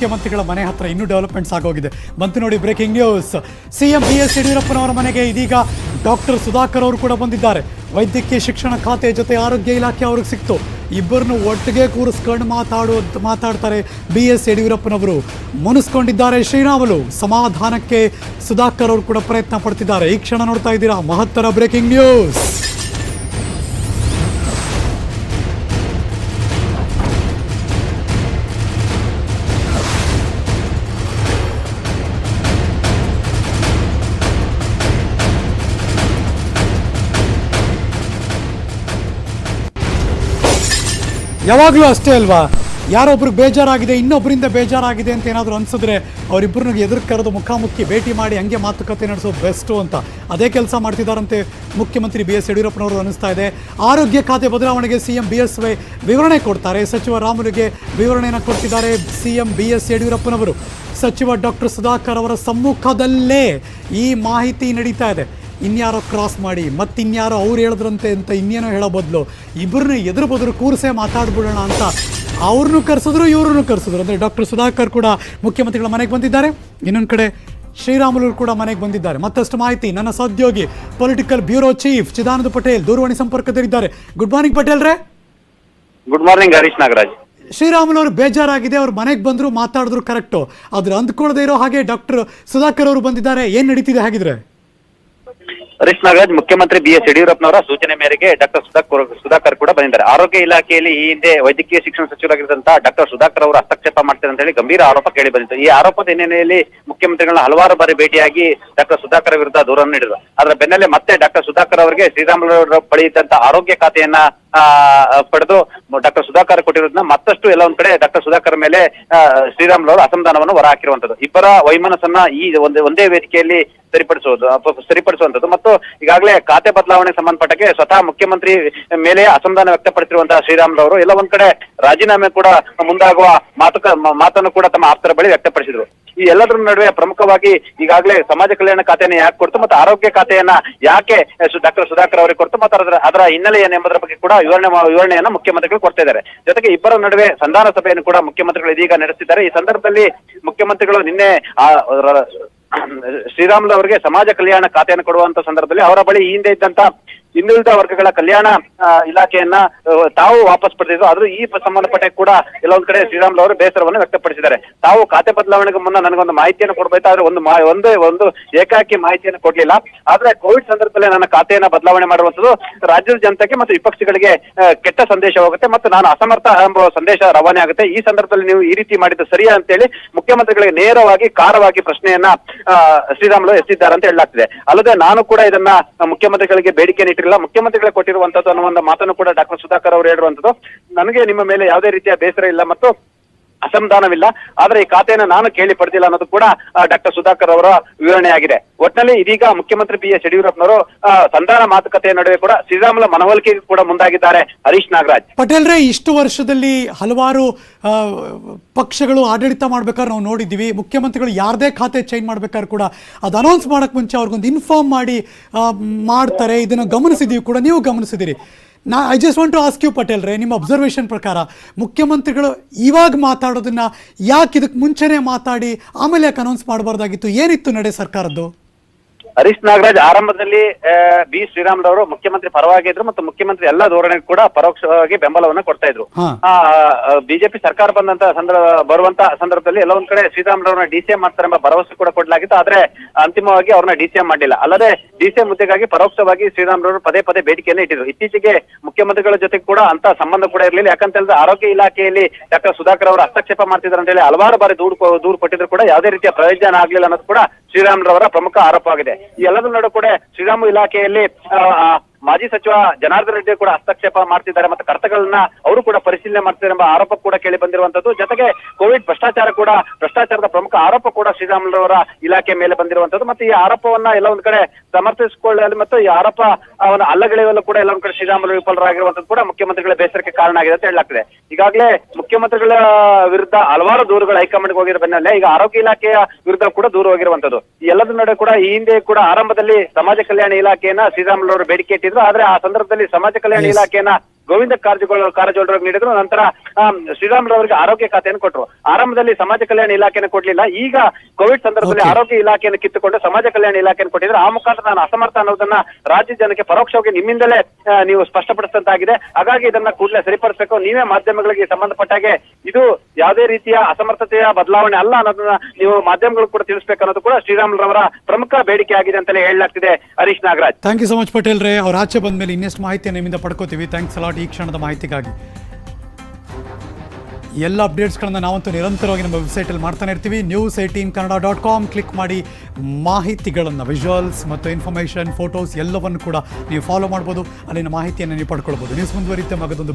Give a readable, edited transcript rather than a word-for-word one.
ಮುಖ್ಯಮಂತ್ರಿಗಳ ಮನೆ ಹತ್ರ ಇನ್ನೂ ಡೆವಲಪ್ಮೆಂಟ್ಸ್ ಆಗೋಗಿದೆ. ಬಂತು ನೋಡಿ ಬ್ರೇಕಿಂಗ್ ನ್ಯೂಸ್. ಸಿಎಂ BS ಯಡಿಯೂರಪ್ಪನವರ ಮನೆಗೆ ಇದೀಗ ಡಾಕ್ಟರ್ ಸುಧಾಕರ್ ಅವರು ಕೂಡ ಬಂದಿದ್ದಾರೆ. ವೈದ್ಯಕೀಯ ಶಿಕ್ಷಣ ಖಾತೆ ಜೊತೆ ಆರೋಗ್ಯ ಇಲಾಖೆ ಅವ್ರಿಗೆ ಸಿಕ್ತು. ಇಬ್ಬರನ್ನು ಒಟ್ಟಿಗೆ ಕೂರಿಸ್ಕೊಂಡು ಮಾತಾಡ್ತಾರೆ BS ಯಡಿಯೂರಪ್ಪನವರು. ಮುನಿಸ್ಕೊಂಡಿದ್ದಾರೆ ಶ್ರೀರಾಮುಲು. ಸಮಾಧಾನಕ್ಕೆ ಸುಧಾಕರ್ ಅವರು ಕೂಡ ಪ್ರಯತ್ನ ಪಡ್ತಿದ್ದಾರೆ. ಈ ಕ್ಷಣ ನೋಡ್ತಾ ಇದ್ದೀರಾ ಮಹತ್ತರ ಬ್ರೇಕಿಂಗ್ ನ್ಯೂಸ್. ಯಾವಾಗಲೂ ಅಷ್ಟೇ ಅಲ್ವಾ, ಯಾರೊಬ್ರಿಗೆ ಬೇಜಾರಾಗಿದೆ ಇನ್ನೊಬ್ಬರಿಂದ ಬೇಜಾರಾಗಿದೆ ಅಂತ ಏನಾದರೂ ಅನ್ಸಿದ್ರೆ ಅವರಿಬ್ಬರನ್ನ ಎದುರು ಕರೆದು ಮುಖಾಮುಖಿ ಭೇಟಿ ಮಾಡಿ ಹಂಗೆ ಮಾತುಕತೆ ನಡೆಸೋದು ಬೆಸ್ಟು ಅಂತ ಅದೇ ಕೆಲಸ ಮಾಡ್ತಿದ್ದಾರಂತೆ ಮುಖ್ಯಮಂತ್ರಿ BS ಯಡಿಯೂರಪ್ಪನವರು ಅನ್ನಿಸ್ತಾ ಇದೆ. ಆರೋಗ್ಯ ಖಾತೆ ಬದಲಾವಣೆಗೆ CM BS ವಿವರಣೆ ಕೊಡ್ತಾರೆ. ಸಚಿವ ರಾಮುಲುಗೆ ವಿವರಣೆಯನ್ನು ಕೊಡ್ತಿದ್ದಾರೆ CM BS ಯಡಿಯೂರಪ್ಪನವರು. ಸಚಿವ ಡಾಕ್ಟರ್ ಸುಧಾಕರ್ ಅವರ ಸಮ್ಮುಖದಲ್ಲೇ ಈ ಮಾಹಿತಿ ನಡೀತಾ ಇದೆ. ಇನ್ಯಾರೋ ಕ್ರಾಸ್ ಮಾಡಿ ಮತ್ತಿನ್ಯಾರೋ ಅವ್ರು ಹೇಳಿದ್ರಂತೆ ಅಂತ ಇನ್ನೇನೋ ಹೇಳೋ ಬದಲು ಇಬ್ಬರನ್ನ ಎದುರು ಬದುರು ಕೂರಿಸೇ ಮಾತಾಡ್ಬಿಡೋಣ ಅಂತ ಅವ್ರನ್ನೂ ಕರೆಸಿದ್ರು ಇವ್ರನ್ನೂ ಕರೆಸಿದ್ರು. ಅಂದರೆ ಡಾಕ್ಟರ್ ಸುಧಾಕರ್ ಕೂಡ ಮುಖ್ಯಮಂತ್ರಿಗಳ ಮನೆಗೆ ಬಂದಿದ್ದಾರೆ. ಇನ್ನೊಂದು ಕಡೆ ಶ್ರೀರಾಮುಲು ಕೂಡ ಮನೆಗೆ ಬಂದಿದ್ದಾರೆ. ಮತ್ತಷ್ಟು ಮಾಹಿತಿ ನನ್ನ ಸಹೋದ್ಯೋಗಿ political bureau chief Chidananda Patel ದೂರವಾಣಿ ಸಂಪರ್ಕದಲ್ಲಿದ್ದಾರೆ. ಗುಡ್ ಮಾರ್ನಿಂಗ್ ಪಟೇಲ್ ರೇ. Good morning Harish Nagaraj. ಶ್ರೀರಾಮುಲು ಅವರು ಬೇಜಾರಾಗಿದೆ, ಅವ್ರು ಮನೆಗೆ ಬಂದ್ರು ಮಾತಾಡಿದ್ರು ಕರೆಕ್ಟು, ಆದ್ರೆ ಅಂದ್ಕೊಳ್ಳದೆ ಇರೋ ಹಾಗೆ ಡಾಕ್ಟರ್ ಸುಧಾಕರ್ ಅವರು ಬಂದಿದ್ದಾರೆ. ಏನ್ ನಡೀತಿದೆ ಹಾಗಿದ್ರೆ? ಹರೀಶ್ ನಾಗರಾಜ್, ಮುಖ್ಯಮಂತ್ರಿ BS ಯಡಿಯೂರಪ್ಪನವರ ಸೂಚನೆ ಮೇರೆಗೆ ಡಾಕ್ಟರ್ ಸುಧಾಕರ್ ಕೂಡ ಬಂದಿದ್ದಾರೆ. ಆರೋಗ್ಯ ಇಲಾಖೆಯಲ್ಲಿ ಈ ಹಿಂದೆ ವೈದ್ಯಕೀಯ ಶಿಕ್ಷಣ ಸಚಿವರಾಗಿದ್ದಂತಹ ಡಾಕ್ಟರ್ ಸುಧಾಕರ್ ಅವರು ಹಸ್ತಕ್ಷೇಪ ಮಾಡ್ತಾರೆ ಅಂತ ಹೇಳಿ ಗಂಭೀರ ಆರೋಪ ಕೇಳಿ ಬಂದಿತ್ತು. ಈ ಆರೋಪದ ಹಿನ್ನೆಲೆಯಲ್ಲಿ ಮುಖ್ಯಮಂತ್ರಿಗಳನ್ನ ಹಲವಾರು ಬಾರಿ ಭೇಟಿಯಾಗಿ ಡಾಕ್ಟರ್ ಸುಧಾಕರ್ ವಿರುದ್ಧ ದೂರನ್ನು ನೀಡಿದರು. ಅದರ ಬೆನ್ನಲ್ಲೇ ಮತ್ತೆ ಡಾಕ್ಟರ್ ಸುಧಾಕರ್ ಅವರಿಗೆ ಶ್ರೀರಾಮುಲು ಅವರ ಬಳಿ ಇದ್ದಂತಹ ಆರೋಗ್ಯ ಖಾತೆಯನ್ನ ಪಡೆದು ಡಾಕ್ಟರ್ ಸುಧಾಕರ್ ಕೊಟ್ಟಿರೋದನ್ನ ಮತ್ತಷ್ಟು ಎಲ್ಲ ಒಂದ್ ಕಡೆ ಡಾಕ್ಟರ್ ಸುಧಾಕರ್ ಮೇಲೆ ಶ್ರೀರಾಮುಲು ಅವರು ಅಸಮಾಧಾನವನ್ನು ಹೊರ ಹಾಕಿರುವಂತದ್ದು. ಇಬ್ಬರ ವೈಮನಸ್ಸನ್ನ ಈ ಒಂದೇ ವೇದಿಕೆಯಲ್ಲಿ ಸರಿಪಡಿಸುವಂತದ್ದು ಮತ್ತು ಈಗಾಗಲೇ ಖಾತೆ ಬದಲಾವಣೆ ಸಂಬಂಧಪಟ್ಟಕ್ಕೆ ಸ್ವತಃ ಮುಖ್ಯಮಂತ್ರಿ ಮೇಲೆ ಅಸಮಾಧಾನ ವ್ಯಕ್ತಪಡಿಸಿರುವಂತಹ ಶ್ರೀರಾಮುಲು ಅವರು ಎಲ್ಲ ಒಂದ್ ಕಡೆ ರಾಜೀನಾಮೆ ಕೂಡ ಮುಂದಾಗುವ ಮಾತನ್ನು ಕೂಡ ತಮ್ಮ ಆಪ್ತರ ಬಳಿ ವ್ಯಕ್ತಪಡಿಸಿದ್ರು. ಈ ಎಲ್ಲದರ ನಡುವೆ ಪ್ರಮುಖವಾಗಿ ಈಗಾಗಲೇ ಸಮಾಜ ಕಲ್ಯಾಣ ಖಾತೆಯನ್ನು ಯಾಕೆ ಕೊಡ್ತು ಮತ್ತು ಆರೋಗ್ಯ ಖಾತೆಯನ್ನ ಯಾಕೆ ಡಾಕ್ಟರ್ ಸುಧಾಕರ್ ಅವರಿಗೆ ಕೊಡ್ತು ಮತ್ತು ಅದರ ಹಿನ್ನೆಲೆ ಏನೆಂಬುದರ ಬಗ್ಗೆ ಕೂಡ ವಿವರಣೆಯನ್ನ ಮುಖ್ಯಮಂತ್ರಿಗಳು ಕೊಡ್ತಾ ಇದ್ದಾರೆ. ಜೊತೆಗೆ ಇಬ್ಬರ ನಡುವೆ ಸಂಧಾನ ಸಭೆಯನ್ನು ಕೂಡ ಮುಖ್ಯಮಂತ್ರಿಗಳು ಇದೀಗ ನಡೆಸಿದ್ದಾರೆ. ಈ ಸಂದರ್ಭದಲ್ಲಿ ಮುಖ್ಯಮಂತ್ರಿಗಳು ನಿನ್ನೆ ಶ್ರೀರಾಮುಲು ಅವರಿಗೆ ಸಮಾಜ ಕಲ್ಯಾಣ ಖಾತೆಯನ್ನು ಕೊಡುವಂತ ಸಂದರ್ಭದಲ್ಲಿ ಅವರ ಬಳಿ ಈ ಹಿಂದೆ ಇದ್ದಂತ ಹಿಂದುಳಿದ ವರ್ಗಗಳ ಕಲ್ಯಾಣ ಇಲಾಖೆಯನ್ನ ತಾವು ವಾಪಸ್ ಪಡೆದಿದ್ರು. ಆದ್ರೂ ಈ ಸಂಬಂಧಪಟ್ಟ ಕೂಡ ಕೆಲವೊಂದ್ ಕಡೆ ಶ್ರೀರಾಮುಲು ಅವರು ಬೇಸರವನ್ನು ವ್ಯಕ್ತಪಡಿಸಿದ್ದಾರೆ. ತಾವು ಖಾತೆ ಬದಲಾವಣೆಗೆ ಮುನ್ನ ನನಗೊಂದು ಮಾಹಿತಿಯನ್ನು ಕೊಡಬೇಕಾದ್ರೆ ಒಂದು ಏಕಾಕಿ ಮಾಹಿತಿಯನ್ನು ಕೊಡ್ಲಿಲ್ಲ. ಆದ್ರೆ ಕೋವಿಡ್ ಸಂದರ್ಭದಲ್ಲಿ ನನ್ನ ಖಾತೆಯನ್ನ ಬದಲಾವಣೆ ಮಾಡುವಂಥದ್ದು ರಾಜ್ಯದ ಜನತೆಗೆ ಮತ್ತು ವಿಪಕ್ಷಗಳಿಗೆ ಕೆಟ್ಟ ಸಂದೇಶ ಹೋಗುತ್ತೆ ಮತ್ತು ನಾನು ಅಸಮರ್ಥ ಎಂಬ ಸಂದೇಶ ರವಾನೆ ಆಗುತ್ತೆ. ಈ ಸಂದರ್ಭದಲ್ಲಿ ನೀವು ಈ ರೀತಿ ಮಾಡಿದ್ದು ಸರಿಯಾ ಅಂತೇಳಿ ಮುಖ್ಯಮಂತ್ರಿಗಳಿಗೆ ನೇರವಾಗಿ ಖಾರವಾಗಿ ಪ್ರಶ್ನೆಯನ್ನ ಶ್ರೀರಾಮುಲು ಎತ್ತಿದ್ದಾರೆ ಅಂತ ಹೇಳಲಾಗ್ತಿದೆ. ಅಲ್ಲದೆ ನಾನು ಕೂಡ ಇದನ್ನ ಮುಖ್ಯಮಂತ್ರಿಗಳಿಗೆ ಬೇಡಿಕೆ ಇಟ್ಟಿರಲಿಲ್ಲ, ಮುಖ್ಯಮಂತ್ರಿಗಳೇ ಕೊಟ್ಟಿರುವಂತದ್ದು ಅನ್ನೋ ಒಂದು ಮಾತನ್ನು ಕೂಡ ಡಾಕ್ಟರ್ ಸುಧಾಕರ್ ಅವರು ಹೇಳಿರುವಂತದ್ದು. ನನಗೆ ನಿಮ್ಮ ಮೇಲೆ ಯಾವುದೇ ರೀತಿಯ ಬೇಸರ ಇಲ್ಲ ಮತ್ತು ಅಸಮಾಧಾನವಿಲ್ಲ, ಆದ್ರೆ ಈ ಖಾತೆಯನ್ನು ನಾನು ಕೇಳಿ ಪಡೆದಿಲ್ಲ ಅನ್ನೋದು ಕೂಡ ಡಾಕ್ಟರ್ ಸುಧಾಕರ್ ಅವರ ವಿವರಣೆಯಾಗಿದೆ. ಒಟ್ಟಿನಲ್ಲಿ ಇದೀಗ ಮುಖ್ಯಮಂತ್ರಿ BS ಯಡಿಯೂರಪ್ಪನವರು ಸಂಧಾನ ಮಾತುಕತೆಯ ನಡುವೆ ಕೂಡ ಶ್ರೀರಾಮುಲು ಮನವೊಲಿಕೆಗೆ ಕೂಡ ಮುಂದಾಗಿದ್ದಾರೆ. ಹರೀಶ್ ನಾಗರಾಜ್. ಪಟೇಲ್ ರೇ, ಇಷ್ಟು ವರ್ಷದಲ್ಲಿ ಹಲವಾರು ಪಕ್ಷಗಳು ಆಡಳಿತ ಮಾಡ್ಬೇಕಾದ್ರೆ ನಾವು ನೋಡಿದ್ದೀವಿ, ಮುಖ್ಯಮಂತ್ರಿಗಳು ಯಾರದೇ ಖಾತೆ ಚೇಂಜ್ ಮಾಡ್ಬೇಕಾದ್ರೆ ಕೂಡ ಅದು ಅನೌನ್ಸ್ ಮಾಡಕ್ ಮುಂಚೆ ಅವ್ರಿಗೊಂದು ಇನ್ಫಾರ್ಮ್ ಮಾಡಿ ಮಾಡ್ತಾರೆ. ಇದನ್ನು ಗಮನಿಸಿದೀವಿ ಕೂಡ, ನೀವು ಗಮನಿಸಿದಿರಿ. I just want to ask you Patel ರೇ, ನಿಮ್ಮ ಅಬ್ಸರ್ವೇಷನ್ ಪ್ರಕಾರ ಮುಖ್ಯಮಂತ್ರಿಗಳು ಇವಾಗ ಮಾತಾಡೋದನ್ನ ಯಾಕೆ ಇದಕ್ಕೆ ಮುಂಚೆನೆ ಮಾತಾಡಿ ಆಮೇಲೆ ಯಾಕೆ ಅನೌನ್ಸ್ ಮಾಡಬಾರ್ದಾಗಿತ್ತು? ಏನಿತ್ತು ನಡೆ ಸರ್ಕಾರದ್ದು? ಹರೀಶ್ ನಾಗರಾಜ್, ಆರಂಭದಲ್ಲಿ B ಶ್ರೀರಾಮುಲು ಅವರು ಮುಖ್ಯಮಂತ್ರಿ ಪರವಾಗಿದ್ರು ಮತ್ತು ಮುಖ್ಯಮಂತ್ರಿ ಎಲ್ಲ ಧೋರಣೆಗೂ ಕೂಡ ಪರೋಕ್ಷವಾಗಿ ಬೆಂಬಲವನ್ನ ಕೊಡ್ತಾ ಇದ್ರು. ಬಿಜೆಪಿ ಸರ್ಕಾರ ಬರುವಂತ ಸಂದರ್ಭದಲ್ಲಿ ಎಲ್ಲ ಒಂದ್ ಕಡೆ ಶ್ರೀರಾಮುಲು ಅವ್ರನ್ನ DCM ಮಾಡ್ತಾರೆ ಎಂಬ ಭರವಸೆ ಕೂಡ ಕೊಡಲಾಗಿತ್ತು. ಆದ್ರೆ ಅಂತಿಮವಾಗಿ ಅವ್ರನ್ನ DCM ಮಾಡಲಿಲ್ಲ. ಅಲ್ಲದೆ DCM ಹುದ್ದೆಗಾಗಿ ಪರೋಕ್ಷವಾಗಿ ಶ್ರೀರಾಮುಲು ಅವರು ಪದೇ ಪದೇ ಬೇಡಿಕೆಯನ್ನು ಇಟ್ಟಿದ್ರು. ಇತ್ತೀಚೆಗೆ ಮುಖ್ಯಮಂತ್ರಿಗಳ ಜೊತೆ ಕೂಡ ಅಂತ ಸಂಬಂಧ ಕೂಡ ಇರಲಿಲ್ಲ. ಯಾಕಂತ ಹೇಳಿದ್ರೆ ಆರೋಗ್ಯ ಇಲಾಖೆಯಲ್ಲಿ ಡಾಕ್ಟರ್ ಸುಧಾಕರ್ ಅವರು ಹಸ್ತಕ್ಷೇಪ ಮಾಡ್ತಿದ್ದಾರೆ ಅಂತ ಹೇಳಿ ಹಲವಾರು ಬಾರಿ ದೂರು ಕೊಟ್ಟಿದ್ರು ಕೂಡ ಯಾವುದೇ ರೀತಿಯ ಪ್ರಯೋಜನ ಆಗ್ಲಿಲ್ಲ ಅನ್ನೋದು ಕೂಡ ಶ್ರೀರಾಮುಲು ಅವರ ಪ್ರಮುಖ ಆರೋಪವಾಗಿದೆ. ಈ ಎಲ್ಲದರ ನಡುವೆ ಕೂಡ ಶ್ರೀರಾಮುಲು ಇಲಾಖೆಯಲ್ಲಿ ಮಾಜಿ ಸಚಿವ ಜನಾರ್ದನ್ ರೆಡ್ಡಿ ಕೂಡ ಹಸ್ತಕ್ಷೇಪ ಮಾಡ್ತಿದ್ದಾರೆ ಮತ್ತು ಕರ್ತಗಳನ್ನ ಅವರು ಕೂಡ ಪರಿಶೀಲನೆ ಮಾಡ್ತಿದ್ದಾರೆ ಎಂಬ ಆರೋಪ ಕೂಡ ಕೇಳಿ ಬಂದಿರುವಂತದ್ದು. ಜೊತೆಗೆ ಕೋವಿಡ್ ಭ್ರಷ್ಟಾಚಾರದ ಪ್ರಮುಖ ಆರೋಪ ಕೂಡ ಶ್ರೀರಾಮುಲು ಅವರ ಇಲಾಖೆ ಮೇಲೆ ಬಂದಿರುವಂತದ್ದು ಮತ್ತು ಈ ಆರೋಪವನ್ನ ಎಲ್ಲ ಒಂದ್ ಕಡೆ ಸಮರ್ಥಿಸಿಕೊಳ್ಳಲು ಮತ್ತು ಈ ಆರೋಪ ಅವನ ಅಲ್ಲಗಳೆಯಲ್ಲೂ ಕೂಡ ಎಲ್ಲ ಒಂದ್ ಕಡೆ ಶ್ರೀರಾಮುಲು ವಿಫಲರಾಗಿರುವಂತದ್ದು ಕೂಡ ಮುಖ್ಯಮಂತ್ರಿಗಳ ಬೇಸರಕ್ಕೆ ಕಾರಣ ಆಗಿದೆ ಅಂತ ಹೇಳಲಾಗ್ತದೆ. ಈಗಾಗಲೇ ಮುಖ್ಯಮಂತ್ರಿಗಳ ವಿರುದ್ಧ ಹಲವಾರು ದೂರುಗಳು ಹೈಕಮಾಂಡ್ಗೆ ಹೋಗಿರೋ ಬೆನ್ನಲ್ಲೇ ಈಗ ಆರೋಗ್ಯ ಇಲಾಖೆಯ ವಿರುದ್ಧ ಕೂಡ ದೂರು ಹೋಗಿರುವಂತದ್ದು. ಈ ಎಲ್ಲದರ ನಡುವೆ ಕೂಡ ಈ ಹಿಂದೆ ಕೂಡ ಆರಂಭದಲ್ಲಿ ಸಮಾಜ ಕಲ್ಯಾಣ ಇಲಾಖೆಯನ್ನ ಶ್ರೀರಾಮುಲು ಅವರು ಬೇಡಿಕೆ ಇಟ್ಟಿದ್ರು. ಆದ್ರೆ ಆ ಸಂದರ್ಭದಲ್ಲಿ ಸಮಾಜ ಕಲ್ಯಾಣ ಇಲಾಖೆಯನ್ನ ಗೋವಿಂದ ಕಾರಜೋಳರಿಗೆ ನೀಡಿದ್ರು. ನಂತರ ಶ್ರೀರಾಮುಲು ಅವರಿಗೆ ಆರೋಗ್ಯ ಖಾತೆಯನ್ನು ಕೊಟ್ಟರು. ಆರಂಭದಲ್ಲಿ ಸಮಾಜ ಕಲ್ಯಾಣ ಇಲಾಖೆಯನ್ನು ಕೊಡ್ಲಿಲ್ಲ. ಈಗ ಕೋವಿಡ್ ಸಂದರ್ಭದಲ್ಲಿ ಆರೋಗ್ಯ ಇಲಾಖೆಯನ್ನು ಕಿತ್ತುಕೊಂಡು ಸಮಾಜ ಕಲ್ಯಾಣ ಇಲಾಖೆಯನ್ನು ಕೊಟ್ಟಿದ್ರು. ಆ ಮುಖಾಂತರ ನಾನು ಅಸಮರ್ಥ ಅನ್ನೋದನ್ನ ರಾಜ್ಯ ಜನಕ್ಕೆ ಪರೋಕ್ಷವಾಗಿ ನಿಮ್ಮಿಂದಲೇ ನೀವು ಸ್ಪಷ್ಟಪಡಿಸಿದಂತಾಗಿದೆ. ಹಾಗಾಗಿ ಇದನ್ನ ಕೂಡಲೇ ಸರಿಪಡಿಸಬೇಕು. ನೀವೇ ಮಾಧ್ಯಮಗಳಿಗೆ ಸಂಬಂಧಪಟ್ಟ ಹಾಗೆ ಇದು ಯಾವುದೇ ರೀತಿಯ ಅಸಮರ್ಥತೆಯ ಬದಲಾವಣೆ ಅಲ್ಲ ಅನ್ನೋದನ್ನ ನೀವು ಮಾಧ್ಯಮಗಳು ಕೂಡ ತಿಳಿಸಬೇಕು ಅನ್ನೋದು ಕೂಡ ಶ್ರೀರಾಮುಲು ಅವರ ಪ್ರಮುಖ ಬೇಡಿಕೆ ಆಗಿದೆ ಅಂತಲೇ ಹೇಳಲಾಗ್ತಿದೆ. Harish Nagaraj, thank you so much Patel ರೇ. ಅವ್ರ ಆಚೆ ಬಂದ ಮೇಲೆ ಇನ್ನೆಷ್ಟು ಮಾಹಿತಿಯನ್ನು ನಿಮ್ಮಿಂದ ಪಡ್ಕೋತೀವಿ. ಥ್ಯಾಂಕ್ಸ್ ಅಲಾಟ್ ಈ ಕ್ಷಣದ ಮಾಹಿತಿಗಾಗಿ. ಎಲ್ಲ ಅಪ್ಡೇಟ್ಸ್ಗಳನ್ನ ನಾವಂತೂ ನಿರಂತರವಾಗಿ ನಮ್ಮ ವೆಬ್ಸೈಟಲ್ಲಿ ಮಾಡ್ತಾನೆ ಇರ್ತೀವಿ. news18kannada.com ಕ್ಲಿಕ್ ಮಾಡಿ ಮಾಹಿತಿಗಳನ್ನು, ವಿಜುವಲ್ಸ್ ಮತ್ತು ಇನ್ಫಾರ್ಮೇಷನ್, ಫೋಟೋಸ್ ಎಲ್ಲವನ್ನು ಕೂಡ ನೀವು ಫಾಲೋ ಮಾಡ್ಬೋದು. ಅಲ್ಲಿನ ಮಾಹಿತಿಯನ್ನು ನೀವು ಪಡ್ಕೊಳ್ಬೋದು. ನ್ಯೂಸ್ ಮುಂದುವರಿಯುತ್ತೆ. ಮಗದೊಂದು